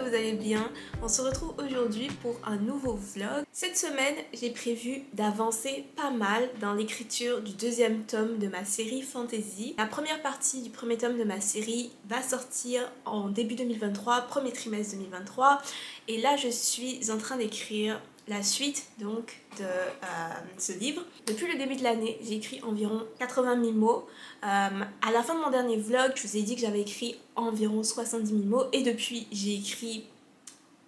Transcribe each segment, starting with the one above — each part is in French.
vous allez bien. On se retrouve aujourd'hui pour un nouveau vlog. Cette semaine, j'ai prévu d'avancer pas mal dans l'écriture du deuxième tome de ma série fantasy. La première partie du premier tome de ma série va sortir en début 2023, premier trimestre 2023. Et là, je suis en train d'écrire la suite donc de ce livre. Depuis le début de l'année, j'ai écrit environ 80 000 mots. À la fin de mon dernier vlog, je vous ai dit que j'avais écrit environ 70 000 mots et depuis j'ai écrit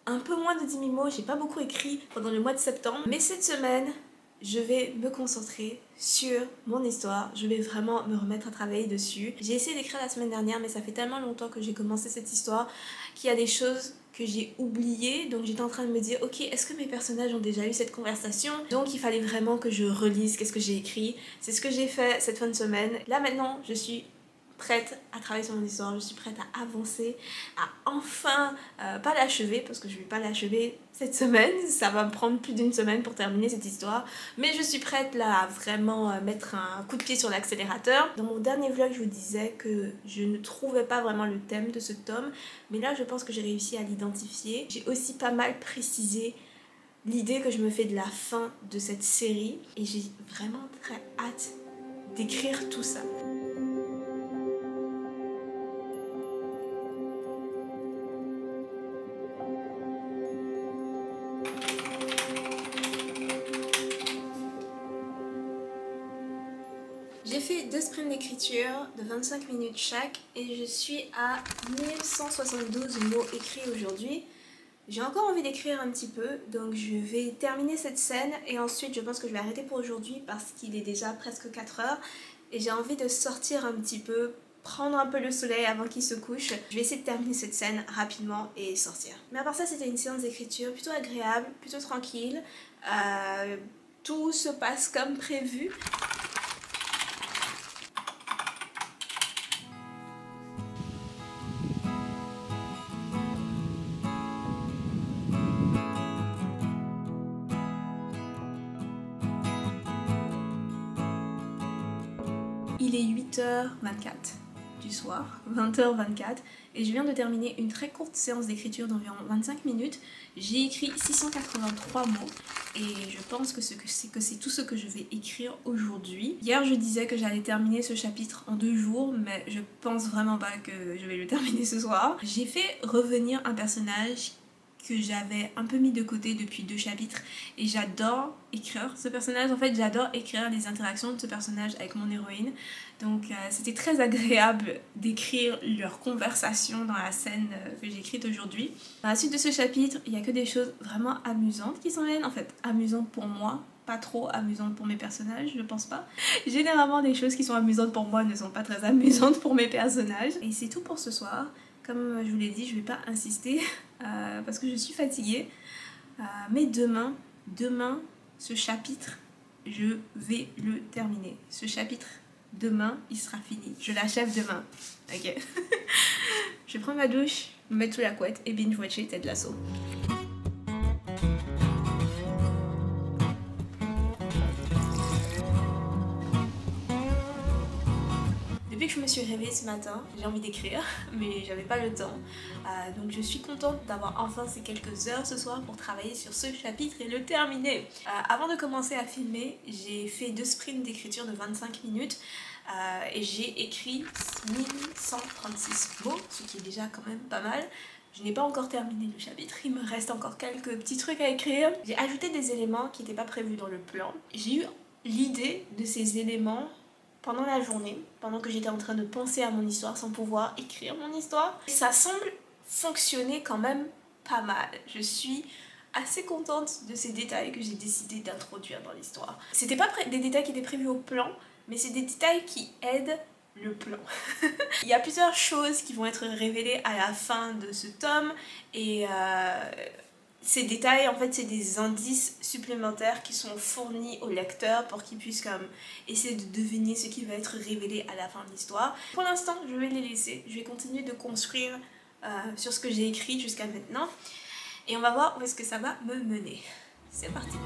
un peu moins de 10 000 mots. J'ai pas beaucoup écrit pendant le mois de septembre, mais cette semaine, je vais me concentrer sur mon histoire. Je vais vraiment me remettre à travailler dessus. J'ai essayé d'écrire la semaine dernière, mais ça fait tellement longtemps que j'ai commencé cette histoire qu'il y a des choses que j'ai oubliées. Donc j'étais en train de me dire, ok, est-ce que mes personnages ont déjà eu cette conversation? Donc il fallait vraiment que je relise qu'est-ce que j'ai écrit. C'est ce que j'ai fait cette fin de semaine. Là maintenant, je suis prête à travailler sur mon histoire, je suis prête à avancer, à enfin pas l'achever parce que je vais pas l'achever cette semaine, ça va me prendre plus d'une semaine pour terminer cette histoire, mais je suis prête là à vraiment mettre un coup de pied sur l'accélérateur. Dans mon dernier vlog, je vous disais que je ne trouvais pas vraiment le thème de ce tome, mais là je pense que j'ai réussi à l'identifier. J'ai aussi pas mal précisé l'idée que je me fais de la fin de cette série et j'ai vraiment très hâte d'écrire tout ça. J'ai fait 2 sprints d'écriture de 25 minutes chaque et je suis à 1172 mots écrits aujourd'hui. J'ai encore envie d'écrire un petit peu, donc je vais terminer cette scène et ensuite je pense que je vais arrêter pour aujourd'hui parce qu'il est déjà presque 4 heures et j'ai envie de sortir un petit peu, prendre un peu le soleil avant qu'il se couche. Je vais essayer de terminer cette scène rapidement et sortir. Mais à part ça, c'était une séance d'écriture plutôt agréable, plutôt tranquille. Tout se passe comme prévu. Il est 8h24 du soir, 20h24, et je viens de terminer une très courte séance d'écriture d'environ 25 minutes. J'ai écrit 683 mots et je pense que c'est tout ce que je vais écrire aujourd'hui. Hier je disais que j'allais terminer ce chapitre en 2 jours, mais je pense vraiment pas que je vais le terminer ce soir. J'ai fait revenir un personnage que j'avais un peu mis de côté depuis 2 chapitres et j'adore écrire ce personnage. En fait, j'adore écrire les interactions de ce personnage avec mon héroïne, donc c'était très agréable d'écrire leur conversation dans la scène que j'ai écrite aujourd'hui. Dans la suite de ce chapitre, il n'y a que des choses vraiment amusantes qui s'en viennent, en fait amusantes pour moi, pas trop amusantes pour mes personnages, je pense pas. Généralement, des choses qui sont amusantes pour moi ne sont pas très amusantes pour mes personnages. Et c'est tout pour ce soir. Comme je vous l'ai dit, je vais pas insister parce que je suis fatiguée. Mais demain, ce chapitre, je vais le terminer. Ce chapitre, demain, il sera fini. Je l'achève demain. Ok. Je prends ma douche, me mettre sous la couette et binge-watcher Ted Lasso. Depuis que je me suis réveillée ce matin, j'ai envie d'écrire, mais j'avais pas le temps. Donc je suis contente d'avoir enfin ces quelques heures ce soir pour travailler sur ce chapitre et le terminer. Avant de commencer à filmer, j'ai fait 2 sprints d'écriture de 25 minutes et j'ai écrit 1136 mots, ce qui est déjà quand même pas mal. Je n'ai pas encore terminé le chapitre, il me reste encore quelques petits trucs à écrire. J'ai ajouté des éléments qui n'étaient pas prévus dans le plan. J'ai eu l'idée de ces éléments pendant la journée, pendant que j'étais en train de penser à mon histoire sans pouvoir écrire mon histoire. Et ça semble fonctionner quand même pas mal. Je suis assez contente de ces détails que j'ai décidé d'introduire dans l'histoire. C'était pas des détails qui étaient prévus au plan, mais c'est des détails qui aident le plan. Il y a plusieurs choses qui vont être révélées à la fin de ce tome et ces détails, en fait, c'est des indices supplémentaires qui sont fournis au lecteur pour qu'il puisse comme essayer de deviner ce qui va être révélé à la fin de l'histoire. Pour l'instant, je vais les laisser. Je vais continuer de construire sur ce que j'ai écrit jusqu'à maintenant. Et on va voir où est-ce que ça va me mener. C'est parti!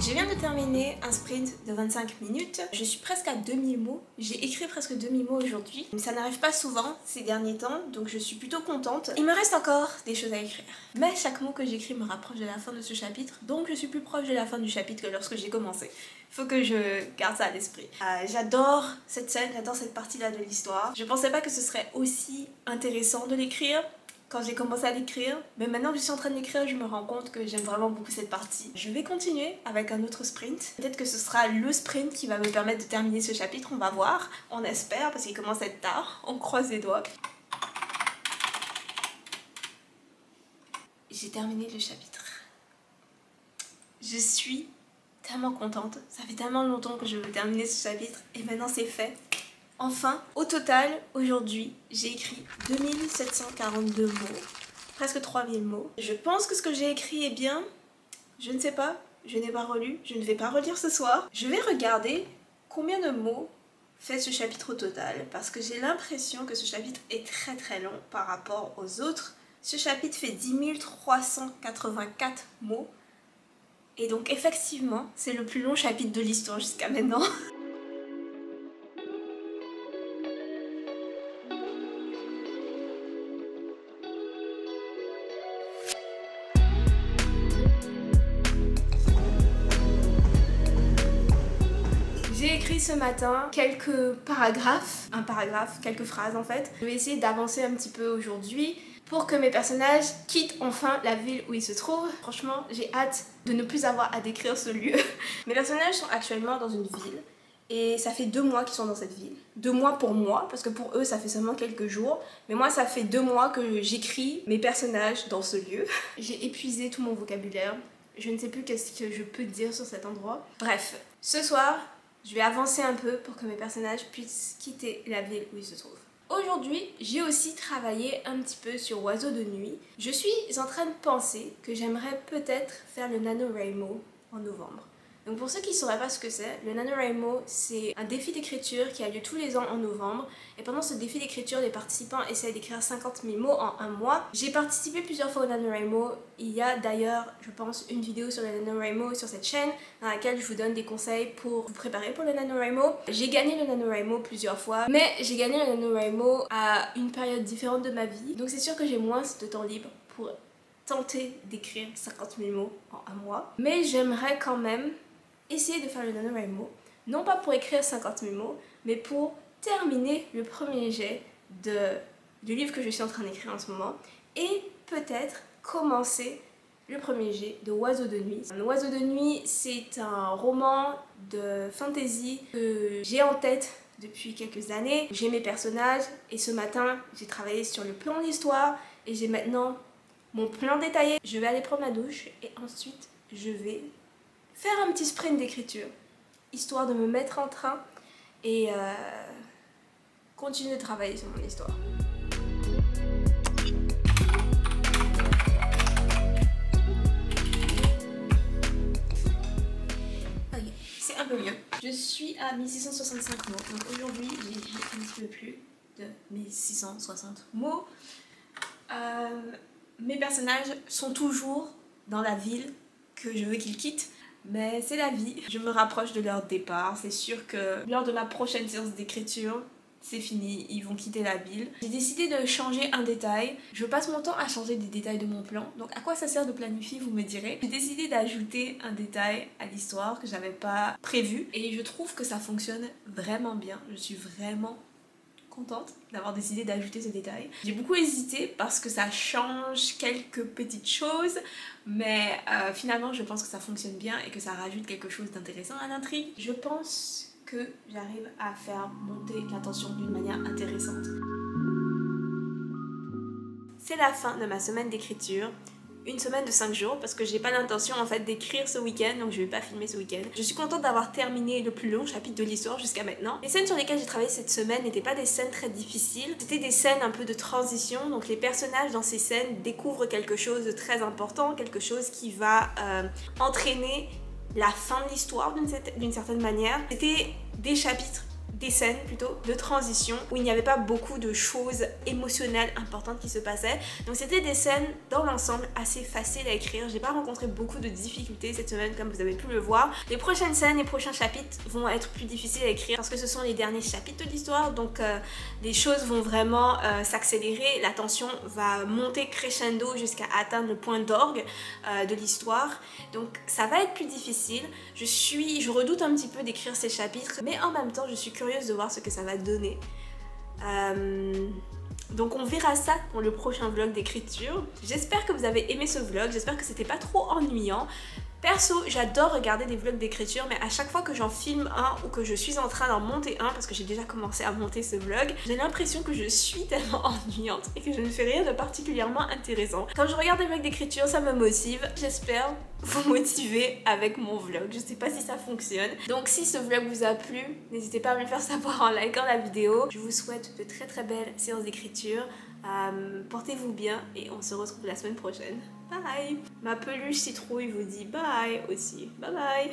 Je viens de terminer un sprint de 25 minutes. Je suis presque à 2000 mots. J'ai écrit presque 2000 mots aujourd'hui. Ça n'arrive pas souvent ces derniers temps, donc je suis plutôt contente. Il me reste encore des choses à écrire. Mais chaque mot que j'écris me rapproche de la fin de ce chapitre, donc je suis plus proche de la fin du chapitre que lorsque j'ai commencé. Faut que je garde ça à l'esprit. J'adore cette scène, j'adore cette partie-là de l'histoire. Je pensais pas que ce serait aussi intéressant de l'écrire quand j'ai commencé à l'écrire, mais maintenant que je suis en train de l'écrire, je me rends compte que j'aime vraiment beaucoup cette partie. Je vais continuer avec un autre sprint. Peut-être que ce sera le sprint qui va me permettre de terminer ce chapitre, on va voir. On espère, parce qu'il commence à être tard. On croise les doigts. J'ai terminé le chapitre. Je suis tellement contente. Ça fait tellement longtemps que je veux terminer ce chapitre et maintenant c'est fait. Enfin, au total, aujourd'hui, j'ai écrit 2742 mots, presque 3000 mots. Je pense que ce que j'ai écrit est bien, je ne sais pas, je n'ai pas relu, je ne vais pas relire ce soir. Je vais regarder combien de mots fait ce chapitre au total, parce que j'ai l'impression que ce chapitre est très long par rapport aux autres. Ce chapitre fait 10 384 mots, et donc effectivement, c'est le plus long chapitre de l'histoire jusqu'à maintenant. J'ai écrit ce matin quelques paragraphes, un paragraphe, quelques phrases en fait. Je vais essayer d'avancer un petit peu aujourd'hui pour que mes personnages quittent enfin la ville où ils se trouvent. Franchement, j'ai hâte de ne plus avoir à décrire ce lieu. Mes personnages sont actuellement dans une ville et ça fait 2 mois qu'ils sont dans cette ville. 2 mois pour moi, parce que pour eux ça fait seulement quelques jours. Mais moi ça fait 2 mois que j'écris mes personnages dans ce lieu. J'ai épuisé tout mon vocabulaire. Je ne sais plus qu'est-ce que je peux dire sur cet endroit. Bref, ce soir, je vais avancer un peu pour que mes personnages puissent quitter la ville où ils se trouvent. Aujourd'hui, j'ai aussi travaillé un petit peu sur Oiseaux de nuit. Je suis en train de penser que j'aimerais peut-être faire le NaNoWriMo en novembre. Donc pour ceux qui ne sauraient pas ce que c'est, le NaNoWriMo c'est un défi d'écriture qui a lieu tous les ans en novembre. Et pendant ce défi d'écriture, les participants essayent d'écrire 50 000 mots en un mois. J'ai participé plusieurs fois au NaNoWriMo. Il y a d'ailleurs, je pense, une vidéo sur le NaNoWriMo sur cette chaîne dans laquelle je vous donne des conseils pour vous préparer pour le NaNoWriMo. J'ai gagné le NaNoWriMo plusieurs fois, mais j'ai gagné le NaNoWriMo à une période différente de ma vie. Donc c'est sûr que j'ai moins de temps libre pour tenter d'écrire 50 000 mots en un mois. Mais j'aimerais quand même essayer de faire le NaNoWriMo, non pas pour écrire 50 000 mots, mais pour terminer le premier jet du livre que je suis en train d'écrire en ce moment et peut-être commencer le premier jet de Oiseaux de nuit. Oiseaux de nuit, c'est un roman de fantasy que j'ai en tête depuis quelques années. J'ai mes personnages et ce matin, j'ai travaillé sur le plan d'histoire et j'ai maintenant mon plan détaillé. Je vais aller prendre ma douche et ensuite je vais faire un petit sprint d'écriture, histoire de me mettre en train et continuer de travailler sur mon histoire. Ok, c'est un peu mieux. Je suis à 1665 mots, donc aujourd'hui j'ai écrit un petit peu plus de 1660 mots. Mes personnages sont toujours dans la ville que je veux qu'ils quittent. Mais c'est la vie, je me rapproche de leur départ, c'est sûr que lors de ma prochaine séance d'écriture, c'est fini, ils vont quitter la ville. J'ai décidé de changer un détail, je passe mon temps à changer des détails de mon plan, donc à quoi ça sert de planifier, vous me direz. J'ai décidé d'ajouter un détail à l'histoire que j'avais pas prévu et je trouve que ça fonctionne vraiment bien, je suis vraiment contente d'avoir décidé d'ajouter ce détail. J'ai beaucoup hésité parce que ça change quelques petites choses, mais finalement je pense que ça fonctionne bien et que ça rajoute quelque chose d'intéressant à l'intrigue. Je pense que j'arrive à faire monter la tension d'une manière intéressante. C'est la fin de ma semaine d'écriture. Une semaine de 5 jours parce que j'ai pas l'intention en fait d'écrire ce week-end, donc je vais pas filmer ce week-end. Je suis contente d'avoir terminé le plus long chapitre de l'histoire jusqu'à maintenant. Les scènes sur lesquelles j'ai travaillé cette semaine n'étaient pas des scènes très difficiles, c'était des scènes un peu de transition, donc les personnages dans ces scènes découvrent quelque chose de très important, quelque chose qui va entraîner la fin de l'histoire d'une certaine manière. C'était des chapitres des scènes plutôt de transition où il n'y avait pas beaucoup de choses émotionnelles importantes qui se passaient. Donc c'était des scènes dans l'ensemble assez faciles à écrire. J'ai pas rencontré beaucoup de difficultés cette semaine comme vous avez pu le voir. Les prochaines scènes, les prochains chapitres vont être plus difficiles à écrire parce que ce sont les derniers chapitres de l'histoire, donc les choses vont vraiment s'accélérer, la tension va monter crescendo jusqu'à atteindre le point d'orgue de l'histoire. Donc ça va être plus difficile. Je redoute un petit peu d'écrire ces chapitres, mais en même temps je suis curieuse de voir ce que ça va donner. Donc on verra ça dans le prochain vlog d'écriture. J'espère que vous avez aimé ce vlog, j'espère que c'était pas trop ennuyant. Perso, j'adore regarder des vlogs d'écriture, mais à chaque fois que j'en filme un ou que je suis en train d'en monter un, parce que j'ai déjà commencé à monter ce vlog, j'ai l'impression que je suis tellement ennuyante et que je ne fais rien de particulièrement intéressant. Quand je regarde des vlogs d'écriture, ça me motive. J'espère vous motiver avec mon vlog. Je sais pas si ça fonctionne. Donc si ce vlog vous a plu, n'hésitez pas à me le faire savoir en likant la vidéo. Je vous souhaite de très belles séances d'écriture. Portez-vous bien et on se retrouve la semaine prochaine. Bye! Ma peluche citrouille vous dit bye aussi. Bye bye!